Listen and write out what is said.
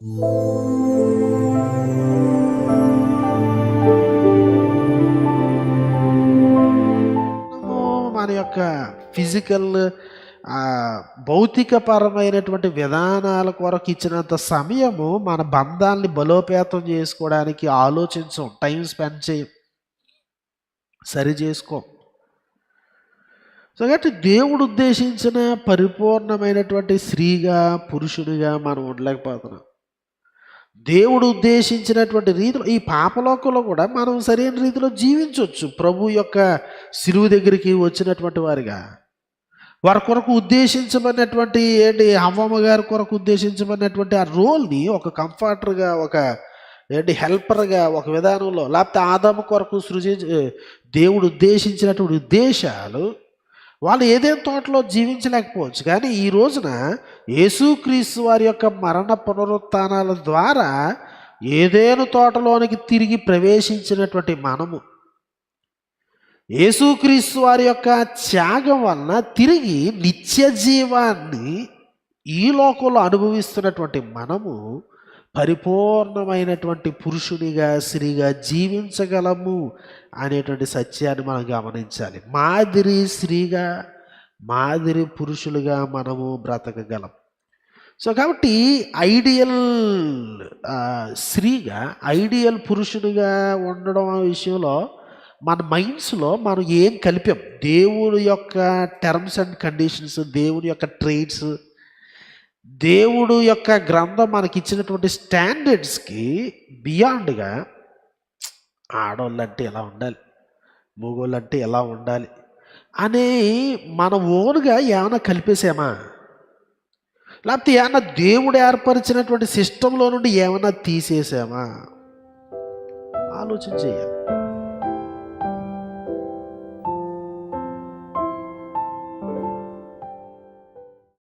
మన యొక్క ఫిజికల్ భౌతికపరమైనటువంటి విధానాల కొరకు ఇచ్చినంత సమయము మన బంధాల్ని బలోపేతం చేసుకోవడానికి ఆలోచించం, టైం స్పెండ్ చేయం, సరి చేసుకోం. సో కాబట్టి దేవుడు ఉద్దేశించిన పరిపూర్ణమైనటువంటి స్త్రీగా పురుషుడిగా మనం ఉండలేకపోతున్నాం. దేవుడు ఉద్దేశించినటువంటి రీతిలో ఈ పాపలోకంలో కూడా మనం సరైన రీతిలో జీవించవచ్చు. ప్రభు యొక్క శిలువ దగ్గరికి వచ్చినటువంటి వారిగా, వారి కొరకు ఉద్దేశించబడినటువంటి హవ్వమ్మ గారి కొరకు ఉద్దేశించబడినటువంటి ఆ రోల్ని ఒక కంఫర్టర్గా, ఒక హెల్పర్గా, ఒక విధానంలో, లేకపోతే ఆదాము కొరకు దేవుడు ఉద్దేశించినటువంటి ఉద్దేశాలు వాళ్ళు ఏదేని తోటలో జీవించలేకపోవచ్చు. కానీ ఈ రోజున యేసుక్రీస్తు వారి యొక్క మరణ పునరుత్థానాల ద్వారా ఏదేను తోటలోనికి తిరిగి ప్రవేశించినటువంటి మనము, యేసుక్రీస్తు వారి యొక్క త్యాగం వలన తిరిగి నిత్య జీవాన్ని ఈ లోకంలో అనుభవిస్తున్నటువంటి మనము పరిపూర్ణమైనటువంటి పురుషునిగా, స్త్రీగా జీవించగలము అనేటువంటి సత్యాన్ని మనం గమనించాలి. మాదిరి స్త్రీగా, మాదిరి పురుషులుగా మనము బ్రతకగలం. సో కాబట్టి ఐడియల్ స్త్రీగా, ఐడియల్ పురుషునిగా ఉండడం విషయంలో మన మైండ్స్లో మనం ఏం కలిపాం, దేవుని యొక్క టర్మ్స్ అండ్ కండిషన్స్, దేవుని యొక్క ట్రేడ్స్, దేవుడు యొక్క గ్రంథం మనకి ఇచ్చినటువంటి స్టాండర్డ్స్కి బియాండ్గా ఆడవాళ్ళంటే ఎలా ఉండాలి, మగవాళ్ళంటే ఎలా ఉండాలి అని మన ఓన్గా ఏమైనా కలిపేసామా? లేకపోతే ఏమన్నా దేవుడు ఏర్పరిచినటువంటి సిస్టంలో నుండి ఏమైనా తీసేసామా? ఆలోచన చేయాలి.